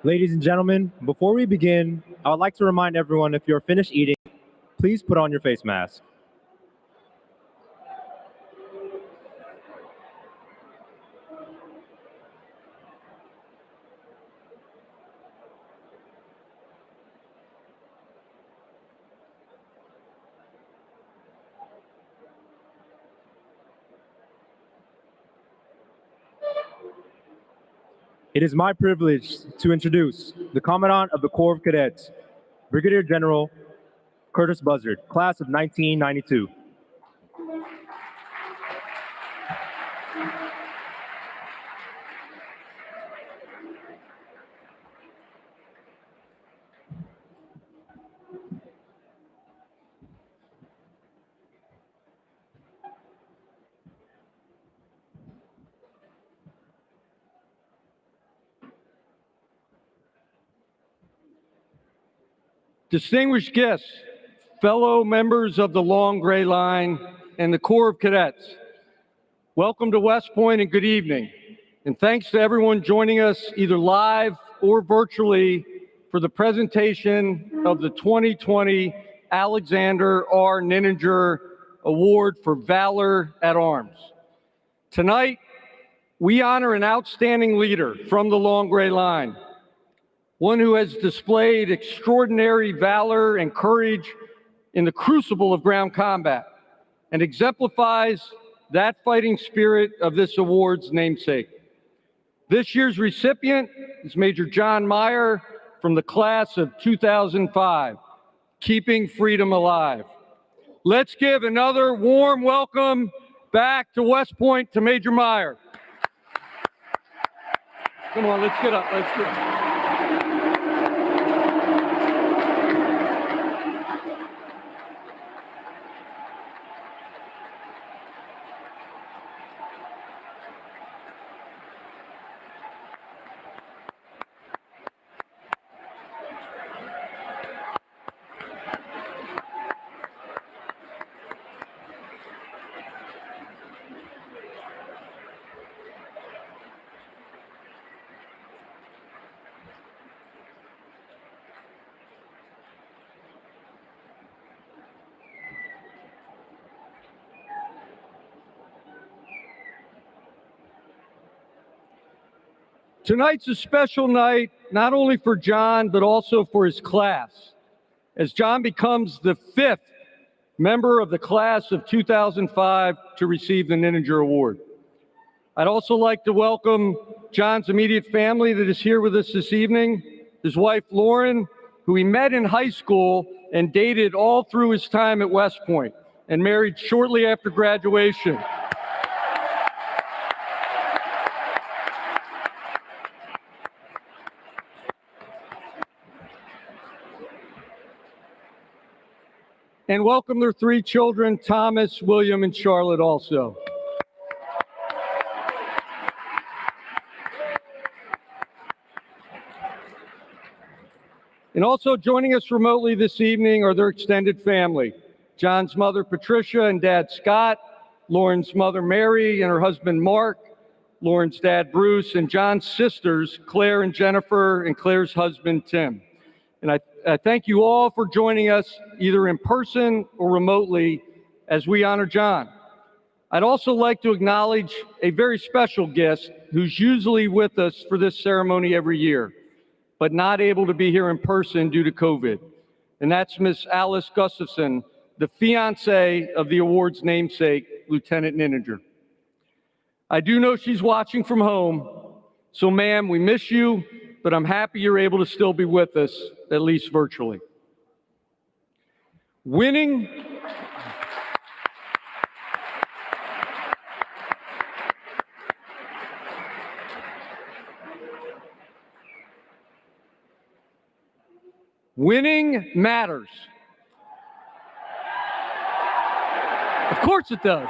Ladies and gentlemen, before we begin, I would like to remind everyone if you're finished eating, please put on your face mask. It is my privilege to introduce the Commandant of the Corps of Cadets, Brigadier General Curtis Buzzard, class of 1992. Distinguished guests, fellow members of the Long Gray Line and the Corps of Cadets, welcome to West Point and good evening. And thanks to everyone joining us either live or virtually for the presentation of the 2020 Alexander R. Nininger Award for Valor at Arms. Tonight, we honor an outstanding leader from the Long Gray Line, one who has displayed extraordinary valor and courage in the crucible of ground combat and exemplifies that fighting spirit of this award's namesake. This year's recipient is Major John Meyer from the class of 2005, Keeping Freedom Alive. Let's give another warm welcome back to West Point to Major Meyer. Come on, let's get up, let's get up. Tonight's a special night, not only for John, but also for his class, as John becomes the 5th member of the class of 2005 to receive the Nininger Award. I'd also like to welcome John's immediate family that is here with us this evening, his wife, Lauren, who he met in high school and dated all through his time at West Point, and married shortly after graduation. And welcome their 3 children, Thomas, William, and Charlotte also. And also joining us remotely this evening are their extended family, John's mother, Patricia, and dad, Scott, Lauren's mother, Mary, and her husband, Mark, Lauren's dad, Bruce, and John's sisters, Claire and Jennifer, and Claire's husband, Tim. And I thank you all for joining us either in person or remotely as we honor John. I'd also like to acknowledge a very special guest who's usually with us for this ceremony every year, but not able to be here in person due to COVID. And that's Miss Alice Gustafson, the fiance of the award's namesake, Lieutenant Nininger. I do know she's watching from home, so ma'am, we miss you, but I'm happy you're able to still be with us, at least virtually. Winning matters. Of course it does.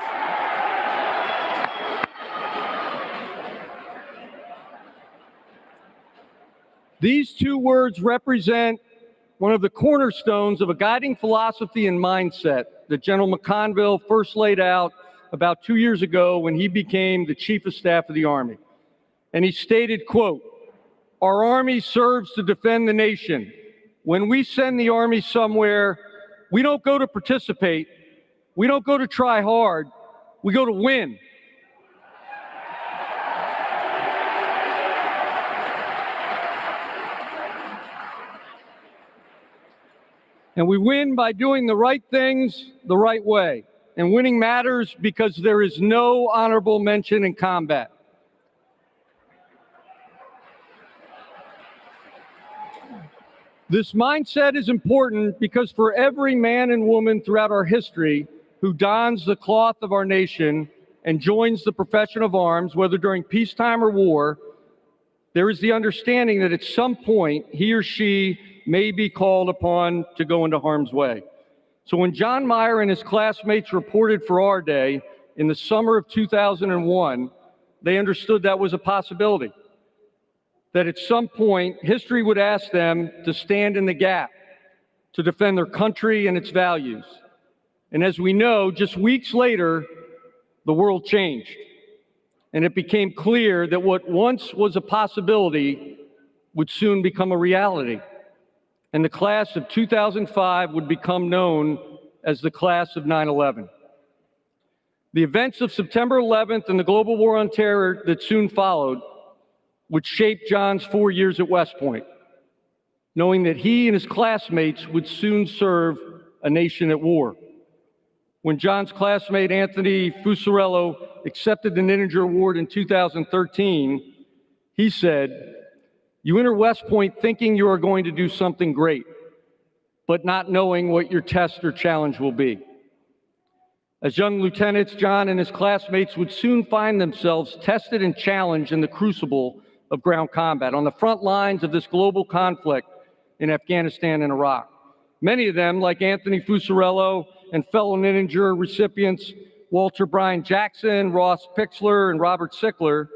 These 2 words represent one of the cornerstones of a guiding philosophy and mindset that General McConville first laid out about 2 years ago when he became the Chief of Staff of the Army. And he stated, quote, Our Army serves to defend the nation. When we send the Army somewhere, we don't go to participate, we don't go to try hard, we go to win. And we win by doing the right things the right way. And winning matters because there is no honorable mention in combat. This mindset is important because for every man and woman throughout our history who dons the cloth of our nation and joins the profession of arms, whether during peacetime or war, there is the understanding that at some point he or she may be called upon to go into harm's way. So when John Meyer and his classmates reported for our day in the summer of 2001, they understood that was a possibility. That at some point, history would ask them to stand in the gap, to defend their country and its values. And as we know, just weeks later, the world changed. And it became clear that what once was a possibility would soon become a reality. And the class of 2005 would become known as the class of 9/11. The events of September 11th and the global war on terror that soon followed would shape John's 4 years at West Point, knowing that he and his classmates would soon serve a nation at war. When John's classmate Anthony Fusarello accepted the Nininger Award in 2013, he said, "You enter West Point thinking you are going to do something great, but not knowing what your test or challenge will be." As young lieutenants, John and his classmates would soon find themselves tested and challenged in the crucible of ground combat on the front lines of this global conflict in Afghanistan and Iraq. Many of them, like Anthony Fusarello and fellow Nininger recipients Walter Bryan Jackson, Ross Pixler, and Robert Sickler,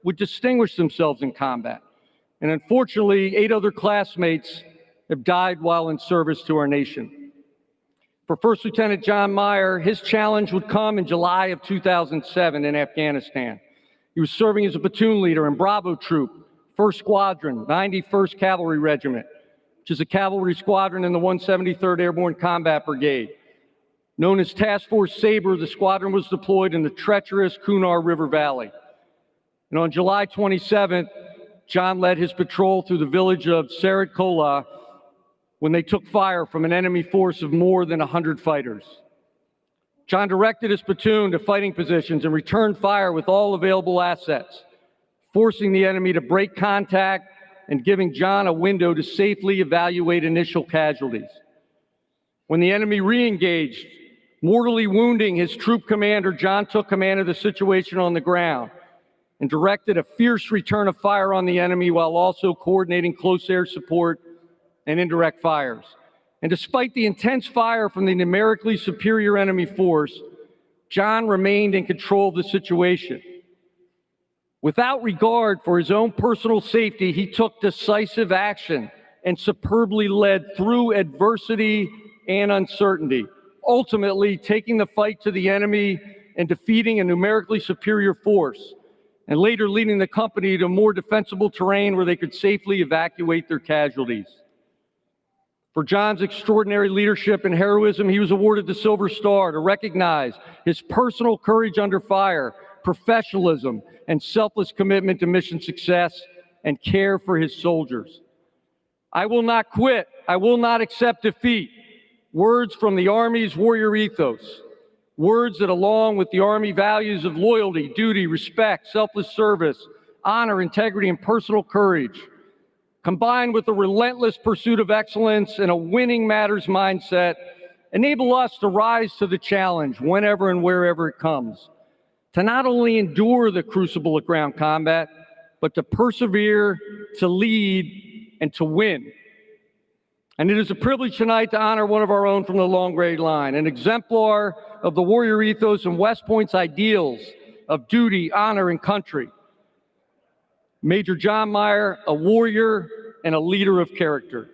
would distinguish themselves in combat. And unfortunately, 8 other classmates have died while in service to our nation. For First Lieutenant John Meyer, his challenge would come in July of 2007 in Afghanistan. He was serving as a platoon leader in Bravo Troop, 1st Squadron, 91st Cavalry Regiment, which is a cavalry squadron in the 173rd Airborne Combat Brigade. Known as Task Force Sabre, the squadron was deployed in the treacherous Kunar River Valley. And on July 27th, John led his patrol through the village of Sarat Kola when they took fire from an enemy force of more than 100 fighters. John directed his platoon to fighting positions and returned fire with all available assets, forcing the enemy to break contact and giving John a window to safely evaluate initial casualties. When the enemy re-engaged, mortally wounding his troop commander, John took command of the situation on the ground and directed a fierce return of fire on the enemy while also coordinating close air support and indirect fires. And despite the intense fire from the numerically superior enemy force, John remained in control of the situation. Without regard for his own personal safety, he took decisive action and superbly led through adversity and uncertainty, ultimately taking the fight to the enemy and defeating a numerically superior force, and later leading the company to more defensible terrain where they could safely evacuate their casualties. For John's extraordinary leadership and heroism, he was awarded the Silver Star to recognize his personal courage under fire, professionalism, and selfless commitment to mission success and care for his soldiers. "I will not quit. I will not accept defeat." Words from the Army's warrior ethos. Words that, along with the Army values of loyalty, duty, respect, selfless service, honor, integrity, and personal courage, combined with a relentless pursuit of excellence and a winning matters mindset, enable us to rise to the challenge whenever and wherever it comes, to not only endure the crucible of ground combat, but to persevere, to lead, and to win. And it is a privilege tonight to honor one of our own from the Long Gray Line, an exemplar of the warrior ethos and West Point's ideals of duty, honor, and country. Major John Meyer, a warrior and a leader of character.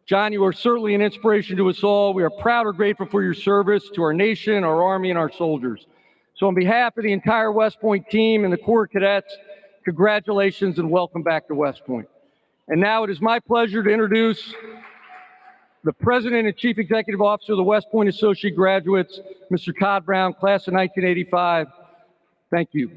John, you are certainly an inspiration to us all. We are proud or grateful for your service to our nation, our Army, and our soldiers. So on behalf of the entire West Point team and the Corps of Cadets, congratulations and welcome back to West Point. And now it is my pleasure to introduce the President and Chief Executive Officer of the West Point Associate Graduates, Mr. Todd Brown, class of 1985. Thank you.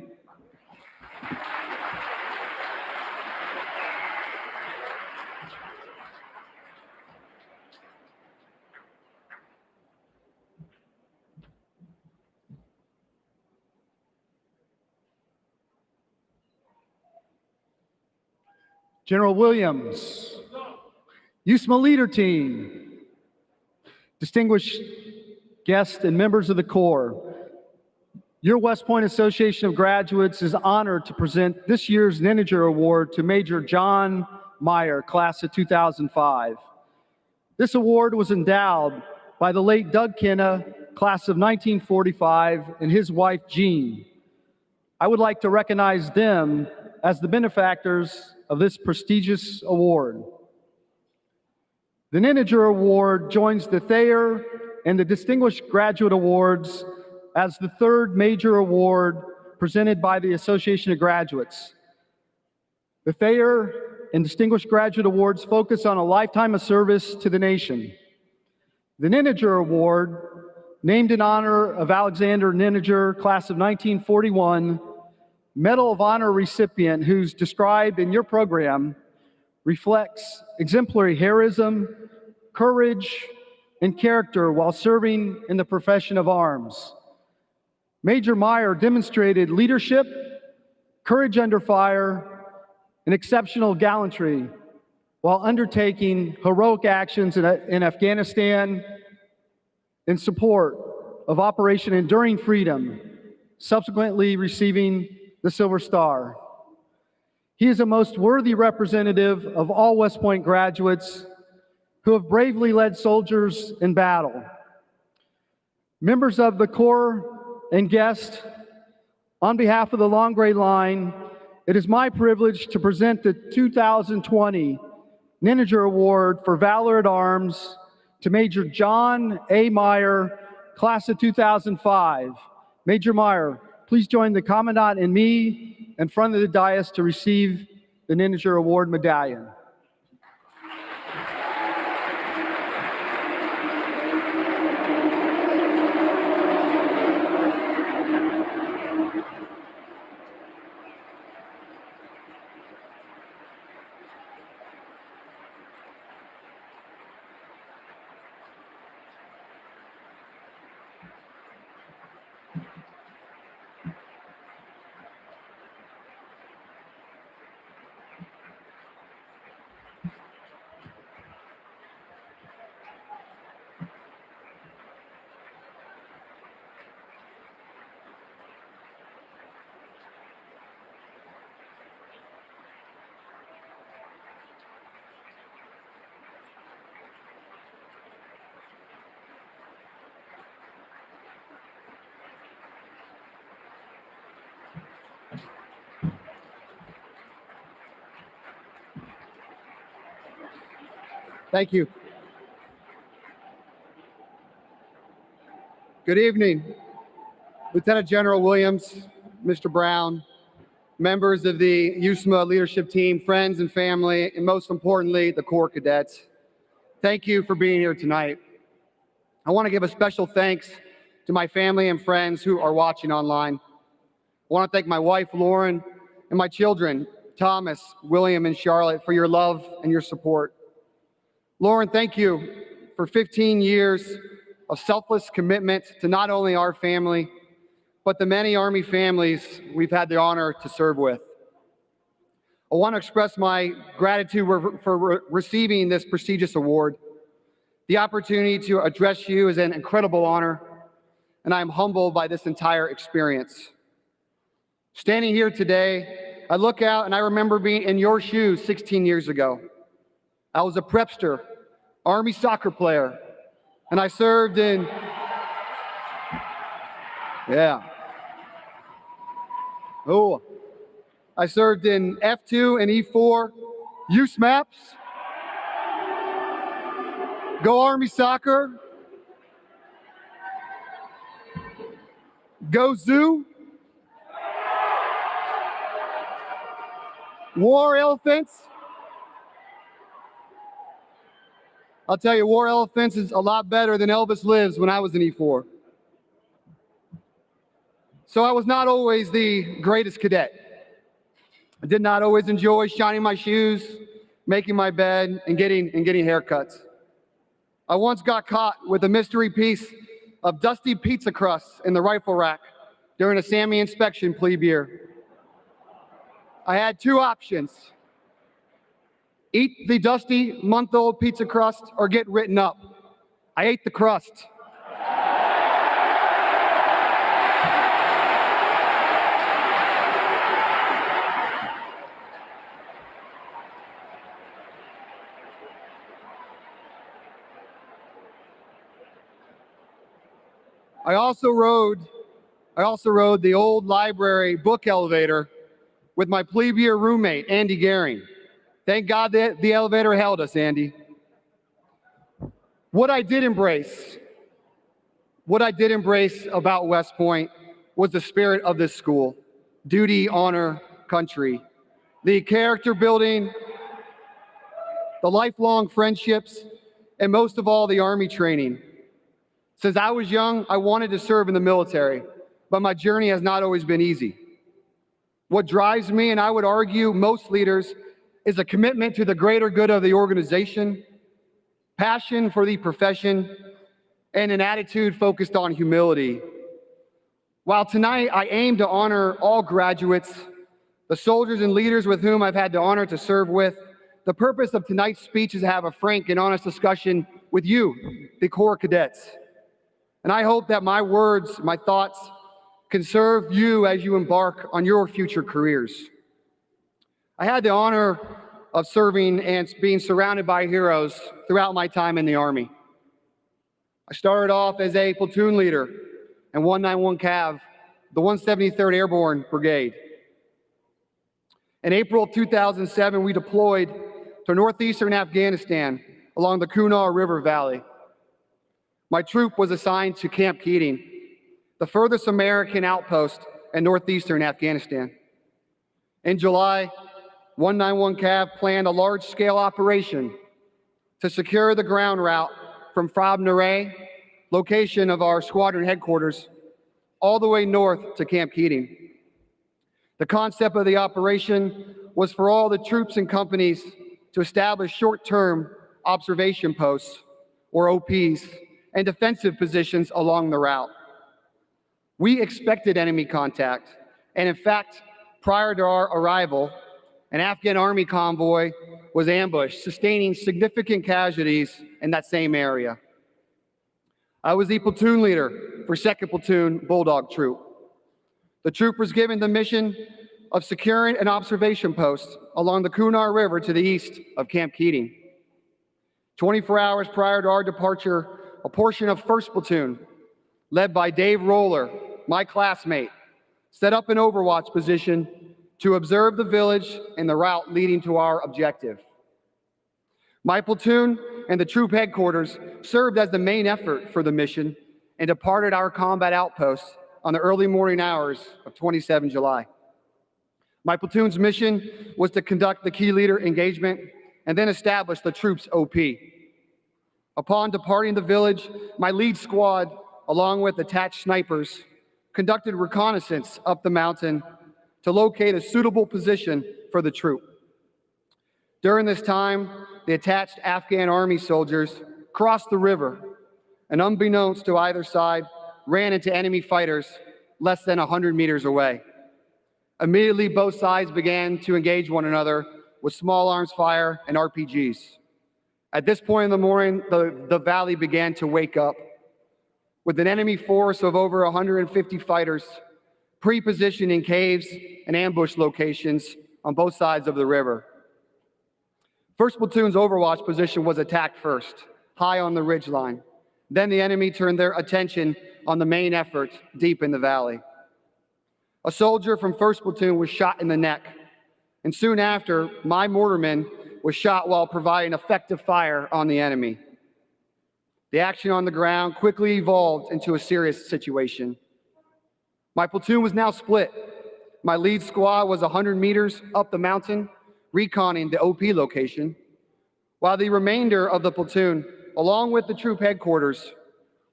General Williams, USMA Leader Team, distinguished guests and members of the Corps, your West Point Association of Graduates is honored to present this year's Nininger Award to Major John Meyer, class of 2005. This award was endowed by the late Doug Kenna, class of 1945, and his wife, Jean. I would like to recognize them as the benefactors of this prestigious award. The Nininger Award joins the Thayer and the Distinguished Graduate Awards as the third major award presented by the Association of Graduates. The Thayer and Distinguished Graduate Awards focus on a lifetime of service to the nation. The Nininger Award, named in honor of Alexander Nininger, class of 1941, Medal of Honor recipient who's described in your program, reflects exemplary heroism, courage, and character while serving in the profession of arms. Major Meyer demonstrated leadership, courage under fire, and exceptional gallantry while undertaking heroic actions in Afghanistan in support of Operation Enduring Freedom, subsequently receiving the Silver Star. He is a most worthy representative of all West Point graduates who have bravely led soldiers in battle. Members of the Corps and guests, on behalf of the Long Gray Line, it is my privilege to present the 2020 Nininger Award for Valor at Arms to Major John A. Meyer, class of 2005. Major Meyer, please join the Commandant and me in front of the dais to receive the Nininger Award medallion. Thank you. Good evening, Lieutenant General Williams, Mr. Brown, members of the USMA leadership team, friends and family, and most importantly, the Corps cadets. Thank you for being here tonight. I want to give a special thanks to my family and friends who are watching online. I want to thank my wife, Lauren, and my children, Thomas, William, and Charlotte, for your love and your support. Lauren, thank you for 15 years of selfless commitment to not only our family, but the many Army families we've had the honor to serve with. I want to express my gratitude for receiving this prestigious award. The opportunity to address you is an incredible honor, and I am humbled by this entire experience. Standing here today, I look out and I remember being in your shoes 16 years ago. I was a prepster, Army soccer player, and I served in, I served in F2 and E4, USMAPs, Go Army Soccer, Go Zoo, War Elephants, I'll tell you, War Elephants is a lot better than Elvis Lives when I was in E4. So I was not always the greatest cadet. I did not always enjoy shining my shoes, making my bed, and getting haircuts. I once got caught with a mystery piece of dusty pizza crust in the rifle rack during a SAMI inspection plebe year. I had two options: eat the dusty month-old pizza crust or get written up. I ate the crust. I also rode the old library book elevator with my plebe year roommate, Andy Gehring. Thank God that the elevator held us, Andy. What I did embrace about West Point was the spirit of this school: duty, honor, country. The character building, the lifelong friendships, and most of all, the Army training. Since I was young, I wanted to serve in the military, but my journey has not always been easy. What drives me, and I would argue most leaders, is a commitment to the greater good of the organization, passion for the profession, and an attitude focused on humility. While tonight I aim to honor all graduates, the soldiers and leaders with whom I've had the honor to serve with, the purpose of tonight's speech is to have a frank and honest discussion with you, the Corps Cadets. And I hope that my words, my thoughts, can serve you as you embark on your future careers. I had the honor of serving and being surrounded by heroes throughout my time in the Army. I started off as a platoon leader in 191 Cav, the 173rd Airborne Brigade. In April of 2007, we deployed to northeastern Afghanistan along the Kunar River Valley. My troop was assigned to Camp Keating, the furthest American outpost in northeastern Afghanistan. In July, 191 Cav planned a large-scale operation to secure the ground route from Frobnere, location of our squadron headquarters, all the way north to Camp Keating. The concept of the operation was for all the troops and companies to establish short-term observation posts, or OPs, and defensive positions along the route. We expected enemy contact, and in fact, prior to our arrival, an Afghan Army convoy was ambushed, sustaining significant casualties in that same area. I was the platoon leader for 2nd Platoon Bulldog Troop. The troop was given the mission of securing an observation post along the Kunar River to the east of Camp Keating. 24 hours prior to our departure, a portion of 1st Platoon, led by Dave Roller, my classmate, set up an overwatch position to observe the village and the route leading to our objective. My platoon and the troop headquarters served as the main effort for the mission and departed our combat outpost on the early morning hours of 27 July. My platoon's mission was to conduct the key leader engagement and then establish the troop's OP. Upon departing the village, my lead squad, along with attached snipers, conducted reconnaissance up the mountain to locate a suitable position for the troop. During this time, the attached Afghan Army soldiers crossed the river and, unbeknownst to either side, ran into enemy fighters less than 100 meters away. Immediately, both sides began to engage one another with small arms fire and RPGs. At this point in the morning, the valley began to wake up, with an enemy force of over 150 fighters pre-positioned in caves and ambush locations on both sides of the river. 1st Platoon's overwatch position was attacked first, high on the ridgeline. Then the enemy turned their attention on the main effort deep in the valley. A soldier from 1st Platoon was shot in the neck, and soon after, my mortarman was shot while providing effective fire on the enemy. The action on the ground quickly evolved into a serious situation. My platoon was now split. My lead squad was 100 meters up the mountain, reconning the OP location, while the remainder of the platoon along with the troop headquarters,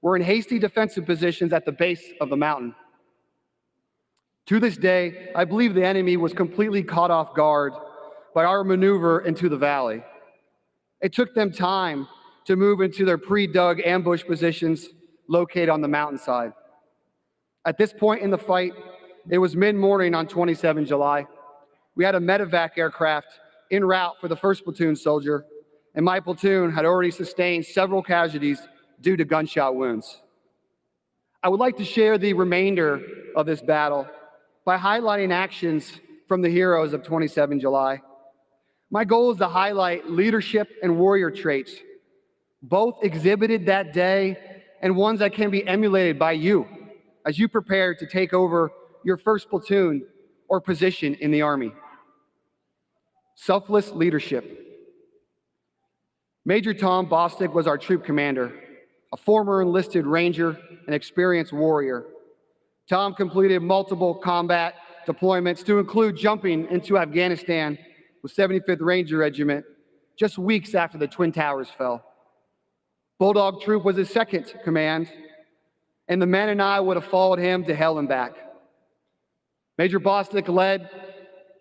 were in hasty defensive positions at the base of the mountain. To this day, I believe the enemy was completely caught off guard by our maneuver into the valley. It took them time to move into their pre-dug ambush positions located on the mountainside. At this point in the fight, it was mid-morning on 27 July. We had a medevac aircraft en route for the 1st Platoon soldier, and my platoon had already sustained several casualties due to gunshot wounds. I would like to share the remainder of this battle by highlighting actions from the heroes of 27 July. My goal is to highlight leadership and warrior traits, both exhibited that day and ones that can be emulated by you as you prepare to take over your 1st platoon or position in the Army. Selfless leadership. Major Tom Bostic was our troop commander, a former enlisted Ranger and experienced warrior. Tom completed multiple combat deployments to include jumping into Afghanistan with 75th Ranger Regiment just weeks after the Twin Towers fell. Bulldog Troop was his 2nd command, and the men and I would have followed him to hell and back. Major Bostic led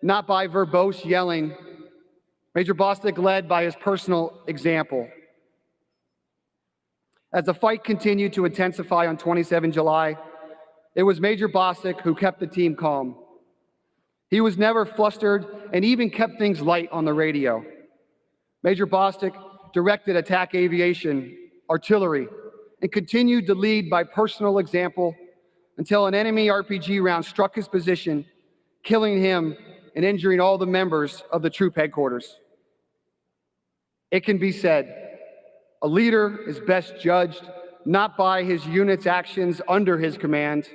not by verbose yelling. Major Bostic led by his personal example. As the fight continued to intensify on 27 July, it was Major Bostic who kept the team calm. He was never flustered and even kept things light on the radio. Major Bostic directed attack aviation, artillery, and continued to lead by personal example until an enemy RPG round struck his position, killing him and injuring all the members of the troop headquarters. It can be said, a leader is best judged not by his unit's actions under his command,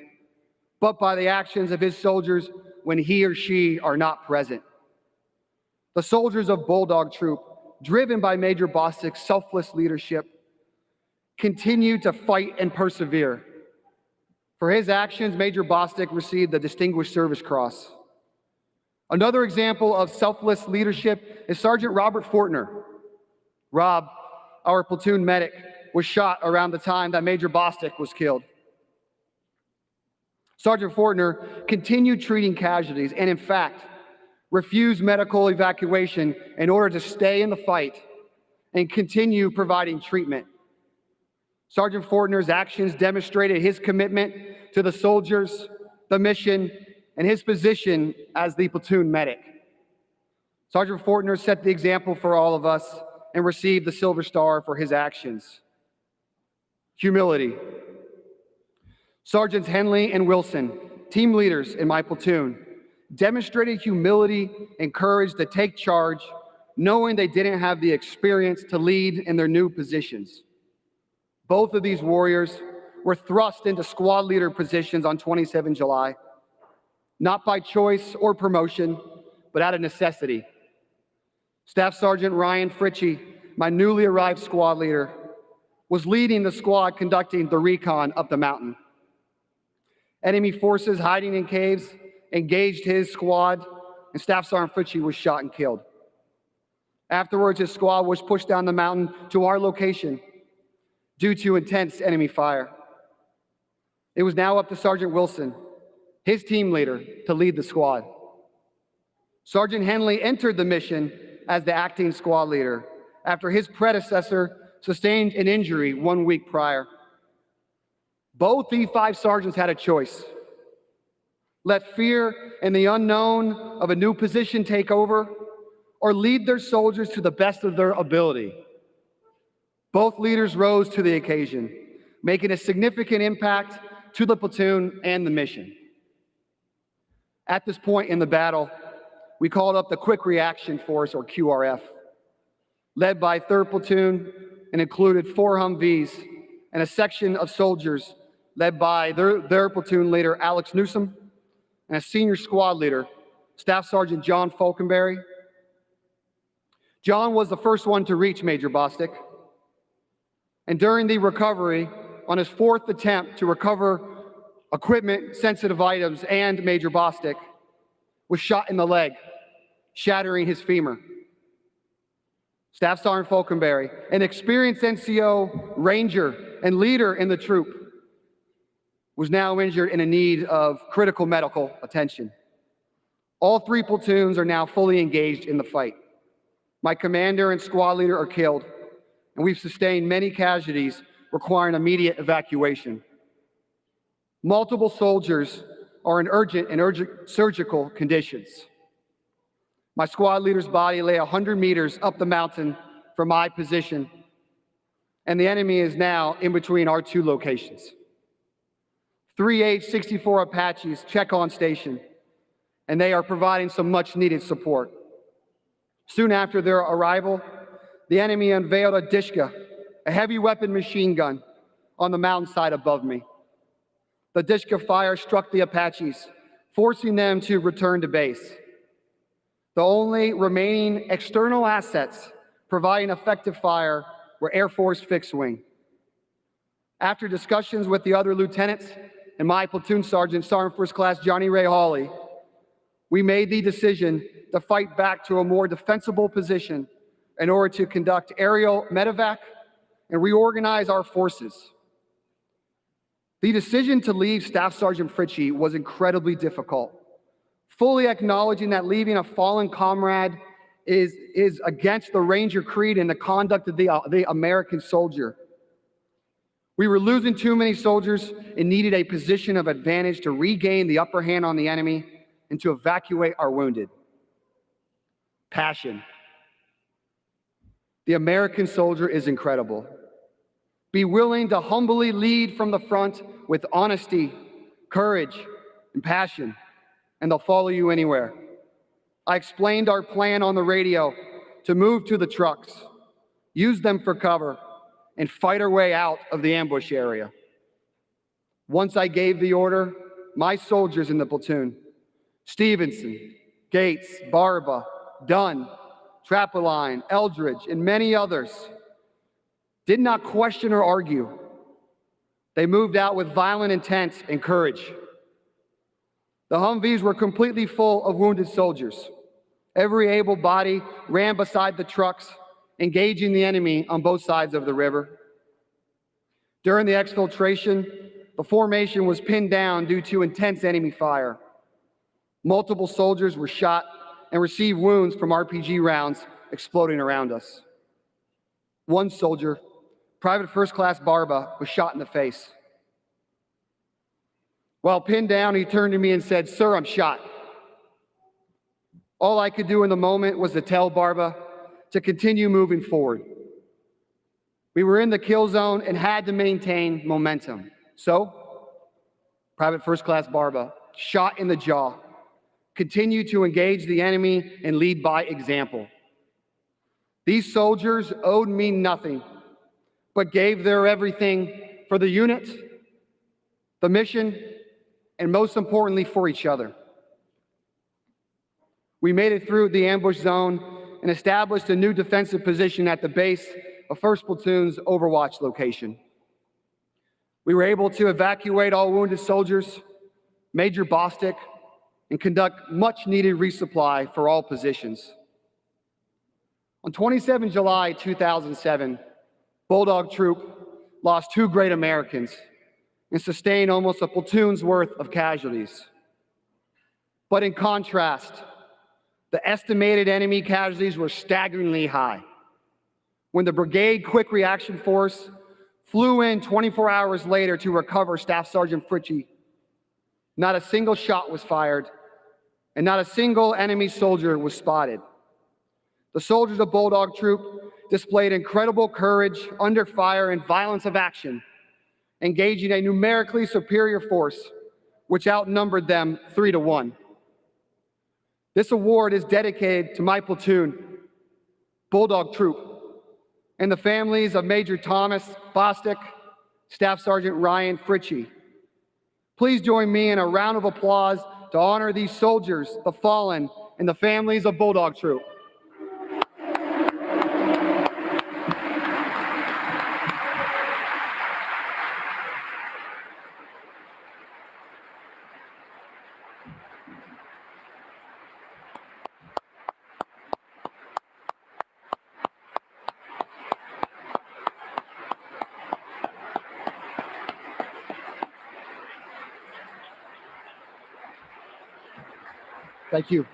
but by the actions of his soldiers when he or she are not present. The soldiers of Bulldog Troop, driven by Major Bostic's selfless leadership, continue to fight and persevere. For his actions, Major Bostic received the Distinguished Service Cross. Another example of selfless leadership is Sergeant Robert Fortner. Rob, our platoon medic, was shot around the time that Major Bostic was killed. Sergeant Fortner continued treating casualties and, in fact, refused medical evacuation in order to stay in the fight and continue providing treatment. Sergeant Fortner's actions demonstrated his commitment to the soldiers, the mission, and his position as the platoon medic. Sergeant Fortner set the example for all of us and received the Silver Star for his actions. Humility. Sergeants Henley and Wilson, team leaders in my platoon, demonstrated humility and courage to take charge, knowing they didn't have the experience to lead in their new positions. Both of these warriors were thrust into squad leader positions on 27 July, not by choice or promotion, but out of necessity. Staff Sergeant Ryan Fritchie, my newly arrived squad leader, was leading the squad conducting the recon up the mountain. Enemy forces hiding in caves engaged his squad, and Staff Sergeant Fritchie was shot and killed. Afterwards, his squad was pushed down the mountain to our location due to intense enemy fire. It was now up to Sergeant Wilson, his team leader, to lead the squad. Sergeant Henley entered the mission as the acting squad leader after his predecessor sustained an injury 1 week prior. Both E5 sergeants had a choice. Let fear and the unknown of a new position take over, or lead their soldiers to the best of their ability. Both leaders rose to the occasion, making a significant impact to the platoon and the mission. At this point in the battle, we called up the Quick Reaction Force, or QRF, led by 3rd Platoon and included 4 Humvees and a section of soldiers led by their platoon leader, Alex Newsom, and a senior squad leader, Staff Sergeant John Falkenberry. John was the first one to reach Major Bostic, and during the recovery, on his 4th attempt to recover equipment, sensitive items, and Major Bostic, was shot in the leg, shattering his femur. Staff Sergeant Falconberry, an experienced NCO ranger and leader in the troop, was now injured and in need of critical medical attention. All 3 platoons are now fully engaged in the fight. My commander and squad leader are killed, and we've sustained many casualties requiring immediate evacuation. Multiple soldiers are in urgent surgical conditions. My squad leader's body lay 100 meters up the mountain from my position, and the enemy is now in between our 2 locations. 3 H-64 Apaches check on station, and they are providing some much-needed support. Soon after their arrival, the enemy unveiled a Dishka, a heavy weapon machine gun, on the mountainside above me. The Dishka fire struck the Apaches, forcing them to return to base. The only remaining external assets providing effective fire were Air Force fixed wing. After discussions with the other lieutenants and my platoon sergeant, Sergeant First Class Johnny Ray Hawley, we made the decision to fight back to a more defensible position in order to conduct aerial medevac and reorganize our forces. The decision to leave Staff Sergeant Fritchie was incredibly difficult, fully acknowledging that leaving a fallen comrade is against the Ranger creed and the conduct of the American soldier. We were losing too many soldiers and needed a position of advantage to regain the upper hand on the enemy and to evacuate our wounded. Passion. The American soldier is incredible. Be willing to humbly lead from the front with honesty, courage, and passion, and they'll follow you anywhere. I explained our plan on the radio to move to the trucks, use them for cover, and fight our way out of the ambush area. Once I gave the order, my soldiers in the platoon, Stevenson, Gates, Barba, Dunn, Trappeline, Eldridge, and many others, did not question or argue. They moved out with violent intent and courage. The Humvees were completely full of wounded soldiers. Every able body ran beside the trucks, engaging the enemy on both sides of the river. During the exfiltration, the formation was pinned down due to intense enemy fire. Multiple soldiers were shot and received wounds from RPG rounds exploding around us. One soldier, Private First Class Barba, was shot in the face. While pinned down, he turned to me and said, "Sir, I'm shot." All I could do in the moment was to tell Barba to continue moving forward. We were in the kill zone and had to maintain momentum. So, Private First Class Barba, shot in the jaw, continued to engage the enemy and lead by example. These soldiers owed me nothing, but gave their everything for the unit, the mission, and most importantly, for each other. We made it through the ambush zone and established a new defensive position at the base of 1st Platoon's Overwatch location. We were able to evacuate all wounded soldiers, Major Bostic, and conduct much-needed resupply for all positions. On 27 July 2007, Bulldog Troop lost 2 great Americans and sustained almost a platoon's worth of casualties. But in contrast, the estimated enemy casualties were staggeringly high. When the Brigade Quick Reaction Force flew in 24 hours later to recover Staff Sergeant Fritchie, not a single shot was fired, and not a single enemy soldier was spotted. The soldiers of Bulldog Troop displayed incredible courage under fire and violence of action, engaging a numerically superior force, which outnumbered them 3-1. This award is dedicated to my platoon, Bulldog Troop, and the families of Major Thomas Bostic, Staff Sergeant Ryan Fritchie. Please join me in a round of applause to honor these soldiers, the fallen, and the families of Bulldog Troop. Thank you.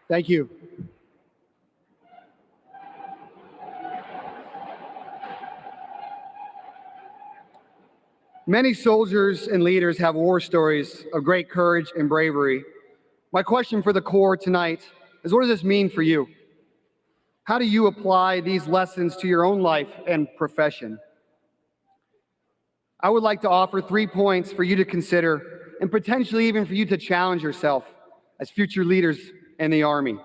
Thank you. Many soldiers and leaders have war stories of great courage and bravery. My question for the Corps tonight is, what does this mean for you? How do you apply these lessons to your own life and profession? I would like to offer 3 points for you to consider and potentially even for you to challenge yourself as future leaders in the Army.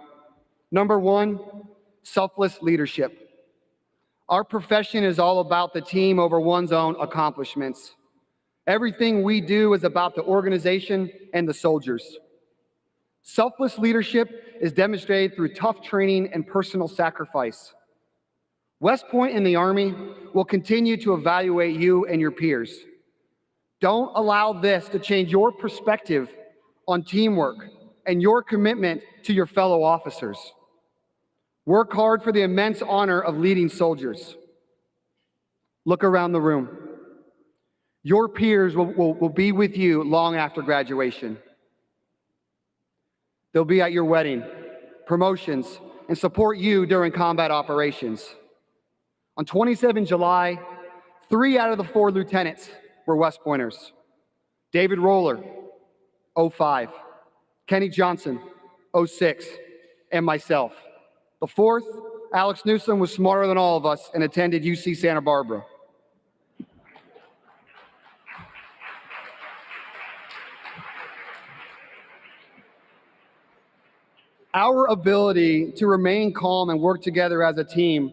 Number 1, selfless leadership. Our profession is all about the team over one's own accomplishments. Everything we do is about the organization and the soldiers. Selfless leadership is demonstrated through tough training and personal sacrifice. West Point and the Army will continue to evaluate you and your peers. Don't allow this to change your perspective on teamwork and your commitment to your fellow officers. Work hard for the immense honor of leading soldiers. Look around the room. Your peers will be with you long after graduation. They'll be at your wedding, promotions, and support you during combat operations. On 27 July, 3 out of the 4 lieutenants were West Pointers. David Roller, 05, Kenny Johnson, 06, and myself. The 4th, Alex Newsom, was smarter than all of us and attended UC Santa Barbara. Our ability to remain calm and work together as a team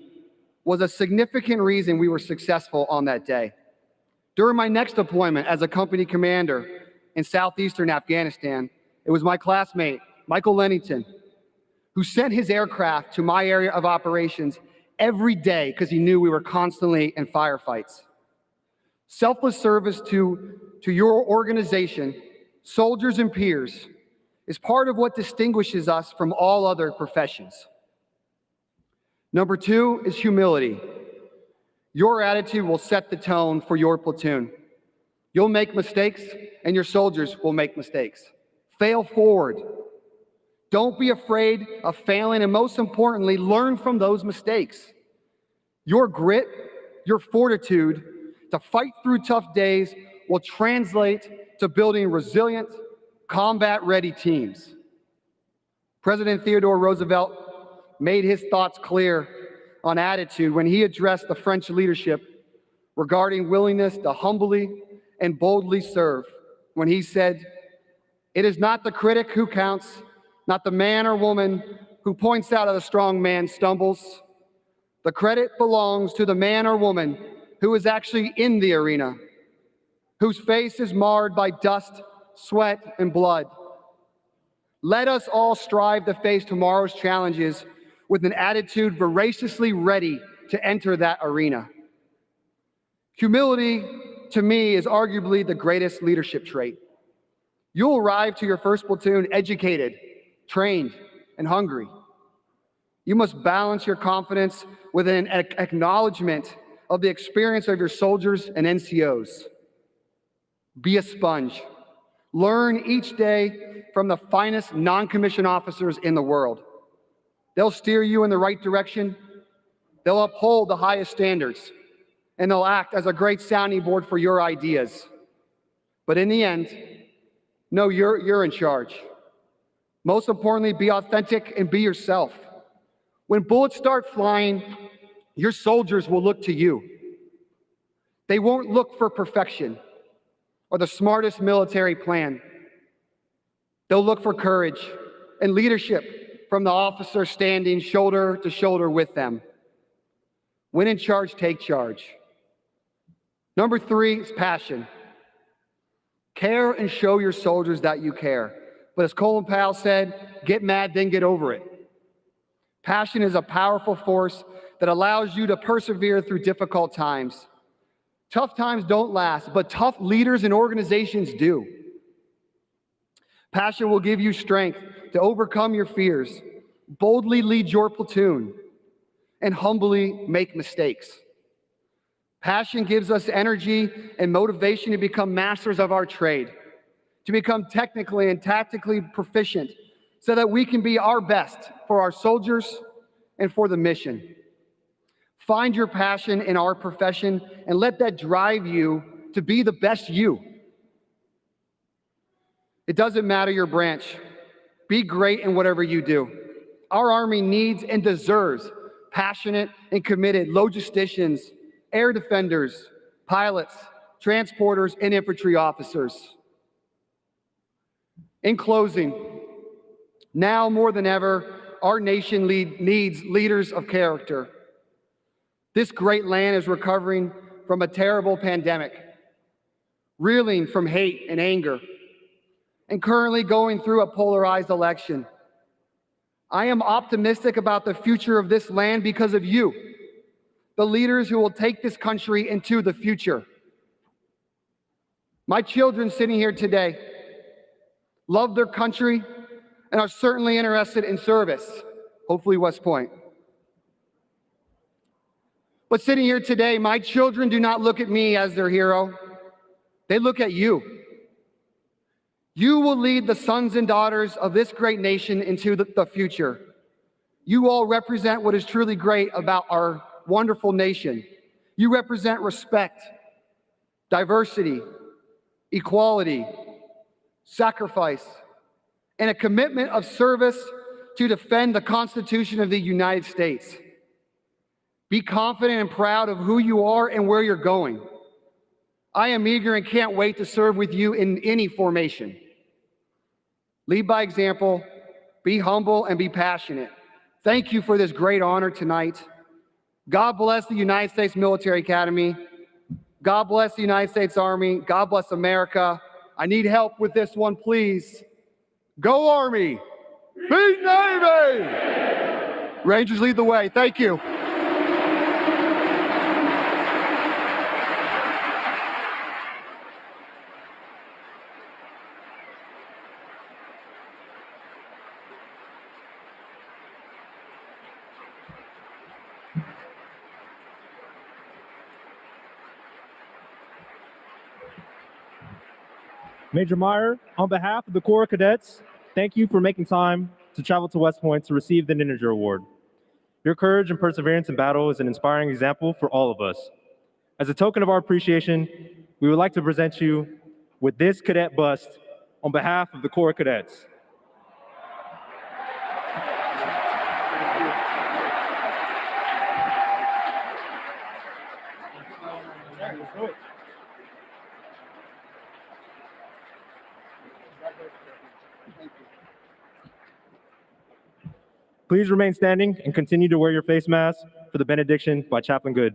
was a significant reason we were successful on that day. During my next deployment as a company commander in southeastern Afghanistan, it was my classmate, Michael Lennington, who sent his aircraft to my area of operations every day because he knew we were constantly in firefights. Selfless service to your organization, soldiers and peers, is part of what distinguishes us from all other professions. Number 2 is humility. Your attitude will set the tone for your platoon. You'll make mistakes, and your soldiers will make mistakes. Fail forward. Don't be afraid of failing, and most importantly, learn from those mistakes. Your grit, your fortitude to fight through tough days will translate to building resilient, combat-ready teams. President Theodore Roosevelt made his thoughts clear on attitude when he addressed the French leadership regarding willingness to humbly and boldly serve, when he said, "It is not the critic who counts, not the man or woman who points out how the strong man stumbles. The credit belongs to the man or woman who is actually in the arena, whose face is marred by dust, sweat, and blood." Let us all strive to face tomorrow's challenges with an attitude voraciously ready to enter that arena. Humility, to me, is arguably the greatest leadership trait. You'll arrive to your first platoon educated, trained, and hungry. You must balance your confidence with an acknowledgement of the experience of your soldiers and NCOs. Be a sponge. Learn each day from the finest non-commissioned officers in the world. They'll steer you in the right direction. They'll uphold the highest standards, and they'll act as a great sounding board for your ideas. But in the end, know you're in charge. Most importantly, be authentic and be yourself. When bullets start flying, your soldiers will look to you. They won't look for perfection or the smartest military plan. They'll look for courage and leadership from the officer standing shoulder to shoulder with them. When in charge, take charge. Number 3 is passion. Care and show your soldiers that you care. But as Colin Powell said, get mad, then get over it. Passion is a powerful force that allows you to persevere through difficult times. Tough times don't last, but tough leaders and organizations do. Passion will give you strength to overcome your fears, boldly lead your platoon, and humbly make mistakes. Passion gives us energy and motivation to become masters of our trade, to become technically and tactically proficient so that we can be our best for our soldiers and for the mission. Find your passion in our profession and let that drive you to be the best you. It doesn't matter your branch. Be great in whatever you do. Our Army needs and deserves passionate and committed logisticians, air defenders, pilots, transporters, and infantry officers. In closing, now more than ever, our nation needs leaders of character. This great land is recovering from a terrible pandemic, reeling from hate and anger, and currently going through a polarized election. I am optimistic about the future of this land because of you, the leaders who will take this country into the future. My children sitting here today love their country and are certainly interested in service, hopefully West Point. But sitting here today, my children do not look at me as their hero. They look at you. You will lead the sons and daughters of this great nation into the future. You all represent what is truly great about our wonderful nation. You represent respect, diversity, equality, sacrifice, and a commitment of service to defend the Constitution of the United States. Be confident and proud of who you are and where you're going. I am eager and can't wait to serve with you in any formation. Lead by example, be humble, and be passionate. Thank you for this great honor tonight. God bless the United States Military Academy. God bless the United States Army. God bless America. I need help with this one, please. Go Army! Beat Navy! Rangers lead the way. Thank you. Major Meyer, on behalf of the Corps of Cadets, thank you for making time to travel to West Point to receive the Nininger Award. Your courage and perseverance in battle is an inspiring example for all of us. As a token of our appreciation, we would like to present you with this cadet bust on behalf of the Corps of Cadets. Please remain standing and continue to wear your face mask for the benediction by Chaplain Good.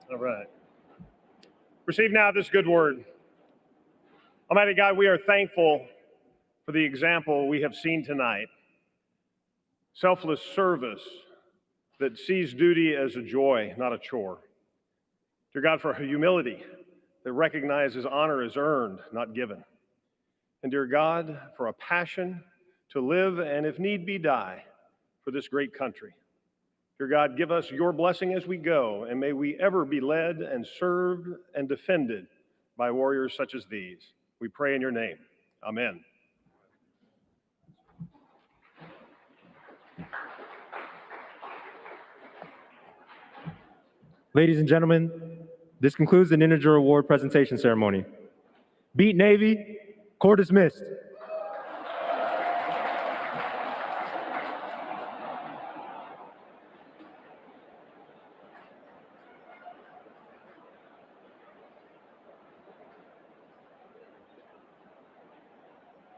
All right. Receive now this good word. Almighty God, we are thankful for the example we have seen tonight. Selfless service that sees duty as a joy, not a chore. Dear God, for humility that recognizes honor is earned, not given. And dear God, for a passion to live and if need be die for this great country. Dear God, give us your blessing as we go, and may we ever be led and served and defended by warriors such as these. We pray in your name. Amen. Ladies and gentlemen, this concludes the Nininger Award presentation ceremony. Beat Navy, Corps dismissed.